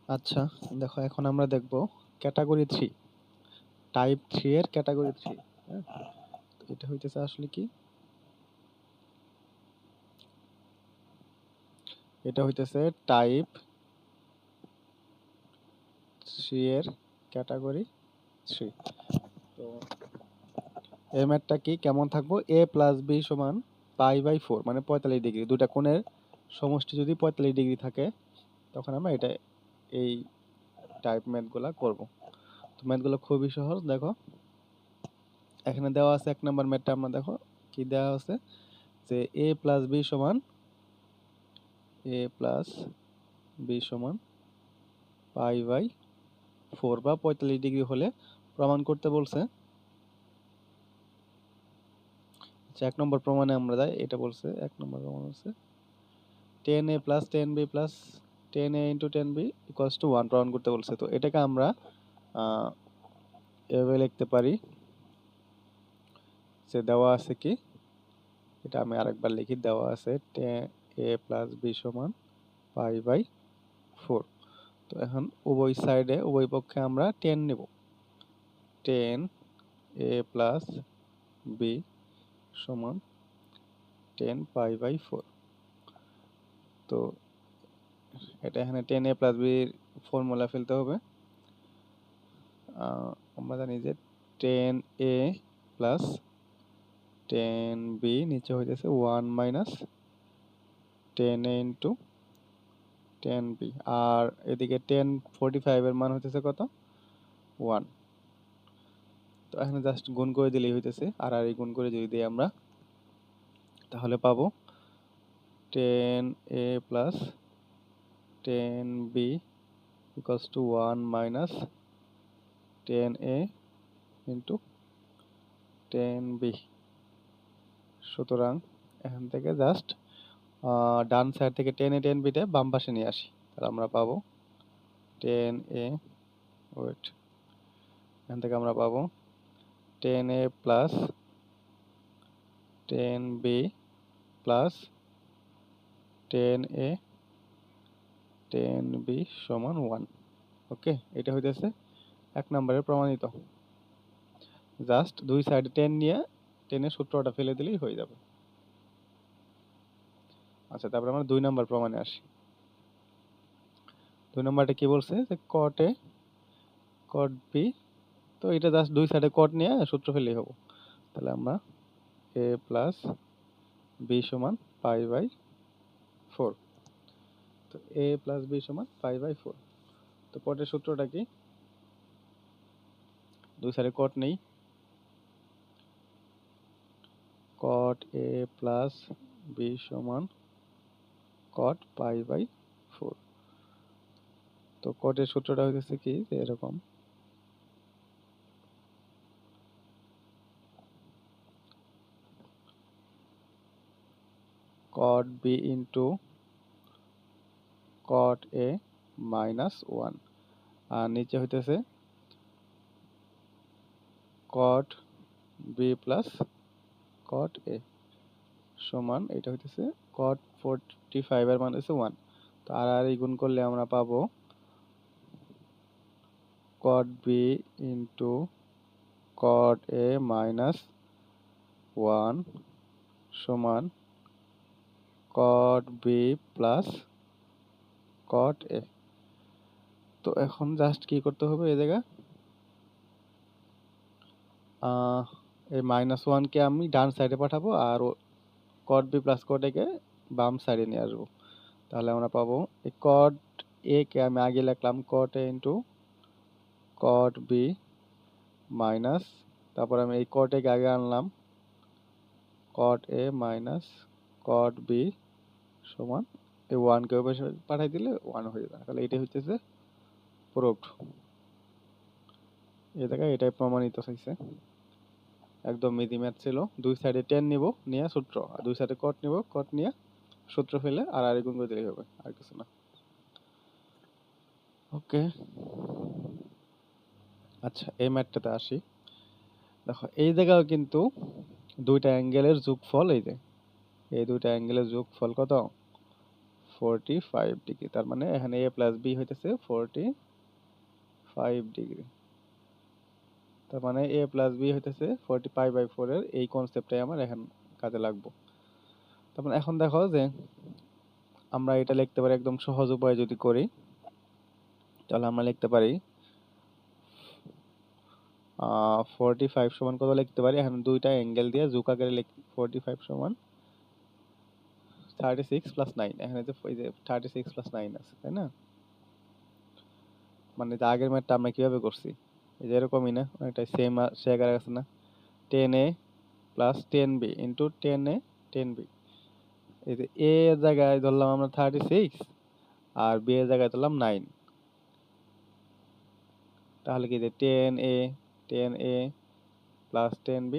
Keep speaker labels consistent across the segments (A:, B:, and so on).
A: আচ্ছা, দেখো এখন আমরা দেখব ক্যাটাগরি 3, টাইপ 3 এর ক্যাটাগরি 3। হ্যাঁ, তো এটা হইতেছে আসলে কি, এটা হইতেছে টাইপ 3 এর ক্যাটাগরি 3। তো এই ম্যাথটা কি কেমন থাকবো, a প্লাস b সমান π/4, মানে 45 ডিগ্রি। দুটা কোণের সমষ্টি যদি 45 ডিগ্রি থাকে তখন আমরা এটা এই টাইপ ম্যাথগুলা করব। তো ম্যাথগুলো খুবই সহজ। দেখো এখানে দেওয়া আছে এক নাম্বার ম্যাথটা, আমরা দেখো কি দেওয়া আছে যে a প্লাস b সমান π/4 বা 45 ডিগ্রি হলে প্রমাণ করতে বলছে। আচ্ছা, এক নম্বর প্রমাণে আমরা যাই। এটা বলছে এক নম্বর প্রমাণ হচ্ছে 10a plus 10b plus 10a into 10b equals to 1 প্রমাণ করতে বলছে। তো এটাকে আমরা এভাবে লিখতে পারি যে দেওয়া আছে কি, এটা আমি আরেকবার লিখি, দেওয়া আছে a প্লাস b সমান π/4। তো এখন উভয় সাইডে উভয় পক্ষে আমরা 10 নেব। 10 a প্লাস b সমান 10 π/4। তো এটা এখানে 10a প্লাস b এর ফর্মুলা ফেলতে হবে। আমরা জানি যে 10a প্লাস 10b নিচে হইতেছে 1 মাইনাস 10a ইন্টু 10b, আর এদিকে 1045 এর মান হইতেছে কত, 1। তো এখানে জাস্ট গুণ করে দিলেই হইতেছে, আর এই গুণ করে যদি দিই আমরা তাহলে পাবো 10a plus 10b equals to 1 minus 10a into 10b। সুতরাং এখান থেকে জাস্ট ডান সাইড থেকে 10a 10b তে বাম পাশে নিয়ে আসি, তাহলে আমরা পাবো 10a, ওয়েট, এখান থেকে আমরা পাবো 10a plus 10b plus 10a 10b সমান 1। ওকে, এটা হইতেছে এক নম্বরের প্রমাণিত। জাস্ট দুই সাইডে 10 নিয়ে 10 এর সূত্রটা ফেলে দিলেই হয়ে যাবে। আচ্ছা, তারপরে আমরা দুই নম্বর প্রমাণে আসি। দুই নম্বরটা কি বলছে যে cot a cot b, তো এটা জাস্ট দুই সাইডে cot নিয়ে সূত্র ফেললেই হবে। তাহলে আমরা a প্লাস b সমান π/4। তো a প্লাস b সমান π/4। তো cot এর সূত্রটা কি, দুই সাইডে cot নেই, cot a প্লাস b সমান cot π/4। তো cot এর সূত্রটা হইতেছে কি যে এরকম, cot b into cot a minus 1, আর নিচে হইতেছে cot b plus cot a সমান, এটা হইতেছে cot 45 এর মান হচ্ছে 1। তো আর এই গুণ করলে আমরা পাবো cot b into cot a minus 1 সমান cot b plus cot a। তো এখন জাস্ট কি করতে হবে, এই জায়গা এই মাইনাস 1 কে আমি ডান সাইডে পাঠাবো, আর cot b plus cot a কে বাম সাইডে নিয়ে আসবো। তাহলে আমরা পাবো এই cot a কে আমি আগে লিখলাম cot a into cot b minus, তারপর আমি এই cot a কে আগে আনলাম cot a minus cot b সমান এই 1 কে ওই পাশে পাঠাই দিলে 1 হয়ে যাবে। তাহলে এটাই হচ্ছে প্রুফড। এই জায়গায় এটাই প্রমাণিত হয়েছে। একদম ইজি ম্যাথ ছিল। দুই সাইডে 10 নিব, নিয়ে সূত্র, আর দুই সাইডে cot নিব, cot নিয়ে সূত্র ফেলে আর গুণ করে দিলেই হবে, আর কিছু না। ওকে, আচ্ছা এই ম্যাথটাতে আসি। দেখো এই জায়গাও কিন্তু দুইটা অ্যাঙ্গেলের যোগফল, এই যে এই দুইটা অ্যাঙ্গেলের যোগফল কত, 45 ডিগ্রি। তার মানে এখানে a প্লাস b হইতেছে 45 ডিগ্রি। তার মানে a প্লাস b হইতেছে 45/4 এর এই কনসেপ্টটাই আমার এখন কাজে লাগবে। তারপর এখন দেখো যে আমরা এটা লিখতে পারি একদম সহজ উপায়ে যদি করি, তাহলে আমরা লিখতে পারি 45 সমান কত লিখতে পারি, এখন দুইটা অ্যাঙ্গেল দিয়ে যোগ আকারে লিখি 45 সমান 36 প্লাস 9। এখানে যে 36 প্লাস 9 আছে, তাই না? মানে যে আগের ম্যাথটা আমরা কিভাবে করছি, এই যে এরকমই না, অনেকটাই সেম সে আকারে আছে না, 10a plus 10b into 10a 10b। এই যে a এর জায়গায় ধরলাম আমরা 36 আর b এর জায়গায় ধরলাম 9। তাহলে কি যে 10a plus 10b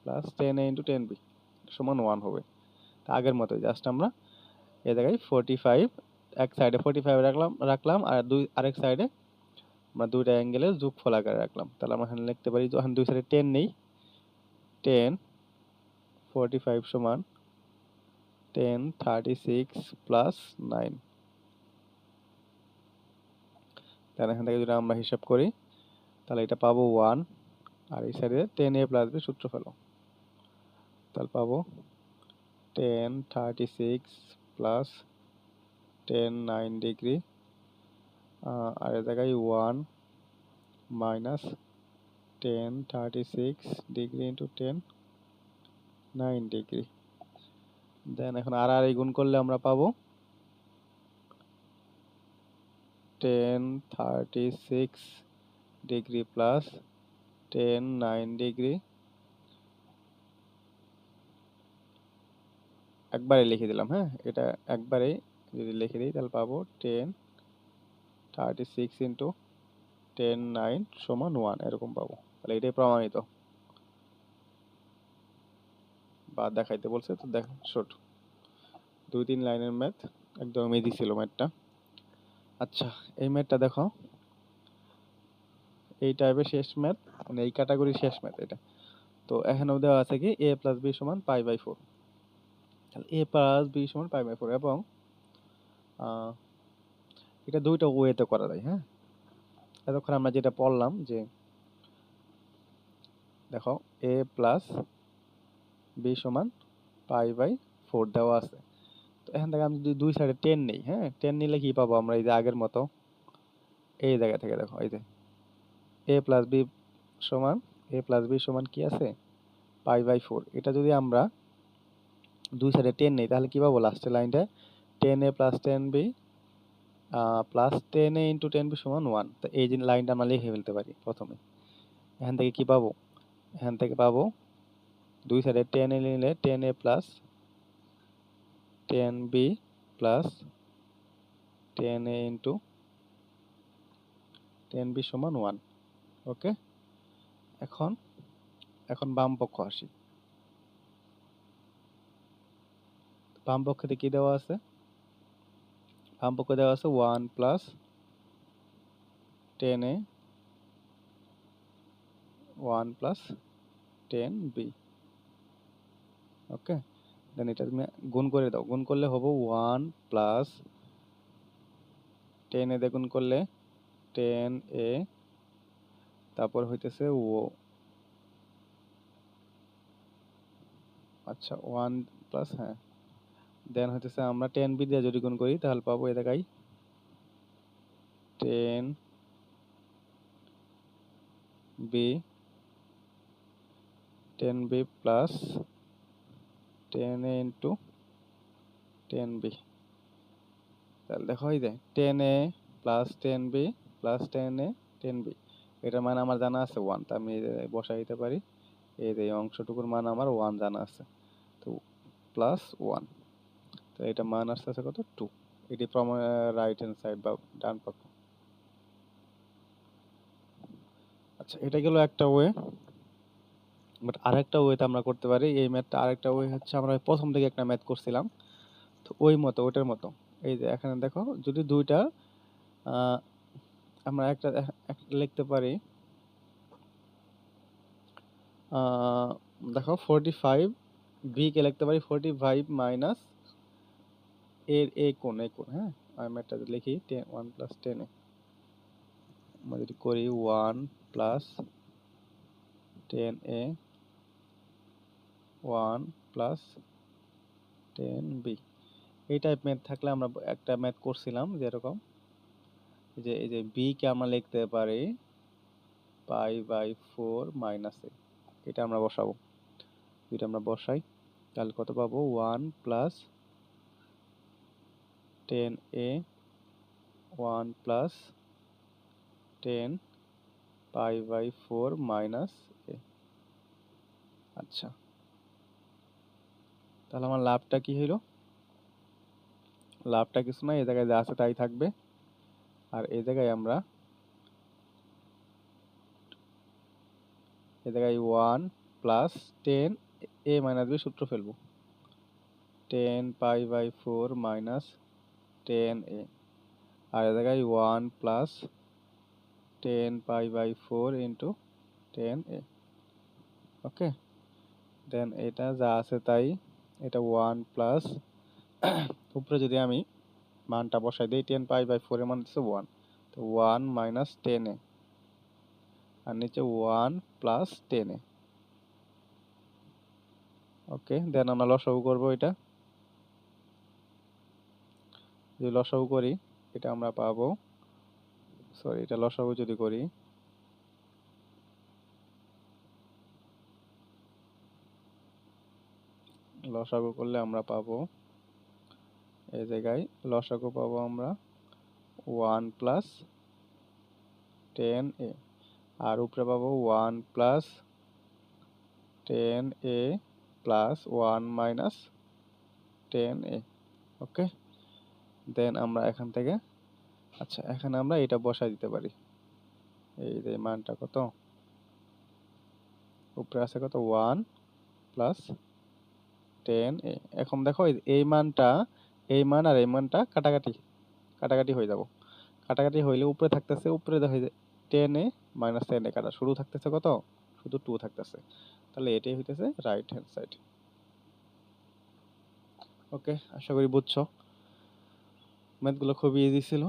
A: plus 10a into 10b সমান 1 হবে। আগের মতো জাস্ট আমরা এই জায়গায় 45 এক সাইডে 45 রাখলাম আর আরেক সাইডে আমরা দুইটা অ্যাঙ্গেলের যোগফল আকারে রাখলাম। তাহলে আমরা এখানে লিখতে পারি, যখন দুই সাইডে 10 নেই, 10 45 সমান 10 36 প্লাস 9। তাহলে এখান থেকে যদি আমরা হিসাব করি তাহলে এটা পাবো 1, আর এই সাইডে 10a প্লাস b সূত্র ফেলো, তাহলে পাবো 10 36 প্লাস 10 9 ডিগ্রি, আর এই জায়গায় 1 মাইনাস 10 36 ডিগ্রি ইন্টু 10 9 ডিগ্রি। দেন এখন আর এই গুণ করলে আমরা পাবো 10 36 ডিগ্রি প্লাস 10 9 ডিগ্রি। একবারে লিখে দিলাম, হ্যাঁ, এটা একবারে যদি লিখে দিই তাহলে পাবো 10 36 ইন্টু 10 9 সমান 1 এরকম পাবো। তাহলে এটাই প্রমাণিত, বা দেখাইতে বলছে তো দেখ শর্ট 2-3 লাইনের ম্যাথ, একদম ইজি ছিল ম্যাথটা। আচ্ছা, এই ম্যাথটা দেখো, এই টাইপের শেষ ম্যাথ, মানে এই ক্যাটাগরির শেষ ম্যাথ এটা। তো এখানেও দেওয়া আছে কি a প্লাস b সমান π/4। তাহলে a প্লাস b সমান π/4 এবং এটা দুইটা ওয়েতে করা যায়, হ্যাঁ। এতক্ষণ আমরা যেটা পড়লাম যে দেখো a প্লাস b সমান π/4 দেওয়া আছে। তো এখান থেকে আমি যদি দুই সাইডে 10 নেই, হ্যাঁ, 10 নিলে কি পাবো আমরা, এই যে আগের মতো এই জায়গা থেকে দেখো, এই যে a প্লাস b সমান কি আছে π/4। এটা যদি আমরা দুই সাইডে 10 নেই তাহলে কি পাবো লাস্টের লাইনটা 10a plus 10b plus 10a into 10b সমান 1। তো এই যে লাইনটা আমরা লিখে ফেলতে পারি প্রথমে। এখান থেকে কি পাবো, এখান থেকে পাবো দুই সাইডে 10a নিলে 10a plus 10b plus 10a into 10b সমান 1। ওকে, এখন এখন বাম পক্ষ আসি। বাম পক্ষে কি দেওয়া আছে, বাম পক্ষে দেওয়া আছে 1 প্লাস 10a 1 প্লাস 10b। ওকে, দেন এটা তুমি গুণ করে দাও, গুণ করলে হবে 1 প্লাস 10a দিয়ে গুণ করলে 10a, তারপর হইতেছে আচ্ছা 1 প্লাস, হ্যাঁ, দেন হইতেছে আমরা 10b দিয়ে যদি গুণ করি তাহলে পাবো এই জায়গায় 10b plus 10a into 10b। তাহলে দেখো এই যে 10a plus 10b plus 10a 10b, এটার মান আমার জানা আছে 1। তা আমি বসাই দিতে পারি, এই যে অংশটুকুর মান আমার 1 জানা আছে, তো প্লাস 1। তো এটা মান আসছে কত 2। এটি রাইট হ্যান্ড সাইড বা ডান পক্ষ। আচ্ছা, এটা গেল একটা ওয়ে। বাট আরেকটা ওয়েতে আমরা করতে পারি এই ম্যাথটা। আরেকটা ওয়ে হচ্ছে আমরা প্রথম থেকে একটা ম্যাথ করছিলাম, তো ওই মতো ওটার মতো। এই যে এখানে দেখো যদি দুইটা আমরা একটা লিখতে পারি, দেখো 45 ভি কে লিখতে পারি 45 মাইনাস এর এ কোণ, হ্যাঁ, আমি ম্যাথটা লিখি 1 প্লাস 10a, আমরা যদি করি 1 প্লাস 10a 1 প্লাস 10b, এই টাইপ ম্যাথ থাকলে আমরা একটা ম্যাথ করছিলাম যেরকম এই যে b কে আমরা লিখতে পারি পাই বাই 4 মাইনাস a, এটা আমরা বসাবো। এটা আমরা বসাই তাহলে কত পাবো 1 plus 10a 1 plus 10 pi by 4 minus a। আচ্ছা, তাহলে আমার লাভটা কি হইল? লাভটা কিছু না, এই জায়গায় যা আছে তাই থাকবে, আর এই জায়গায় আমরা এই জায়গায় 1 প্লাস 10 a মাইনাস b সূত্র ফেলবো, 10 পাই বাই 4 মাইনাস 10a, আর এই জায়গায় 1 plus 10 pi by 4 into 10a। Okay, then এটা যা আছে তাই, এটা 1 প্লাস উপরে যদি আমি মানটা বসাই দিই 10 পাই বাই 4 এর মান হচ্ছে 1, তো 1 মাইনাস 10a, আর নিচে 1 প্লাস 10a। ওকে, দেন আমরা লসাগু করব, এটা যদি লসাগু করি এটা আমরা পাবো, সরি এটা লসাগু যদি করি লসাগু করলে আমরা পাবো এই জায়গায় লসাগু পাবো আমরা 1 প্লাস 10a, আর উপরে পাবো 1 plus 10a plus 1 minus 10a। Okay, দেন আমরা এখান থেকে, আচ্ছা এখানে আমরা এটা বসাই দিতে পারি, এই যে মানটা কত উপরে আছে কত 1 প্লাস 10a। এখন দেখো এই মানটা, এই মান আর এই মানটা কাটাকাটি হয়ে যাব, কাটাকাটি হইলে উপরে থাকতেছে, উপরে দেখো 10a মাইনাস 10a কাটা, শুরু থাকতেছে কত, শুধু 2 থাকতেছে, তাহলে এটাই হইতেছে রাইট হ্যান্ড সাইড। ওকে, আশা করি বুঝছো, ম্যাথগুলো খুবই ইজি ছিল।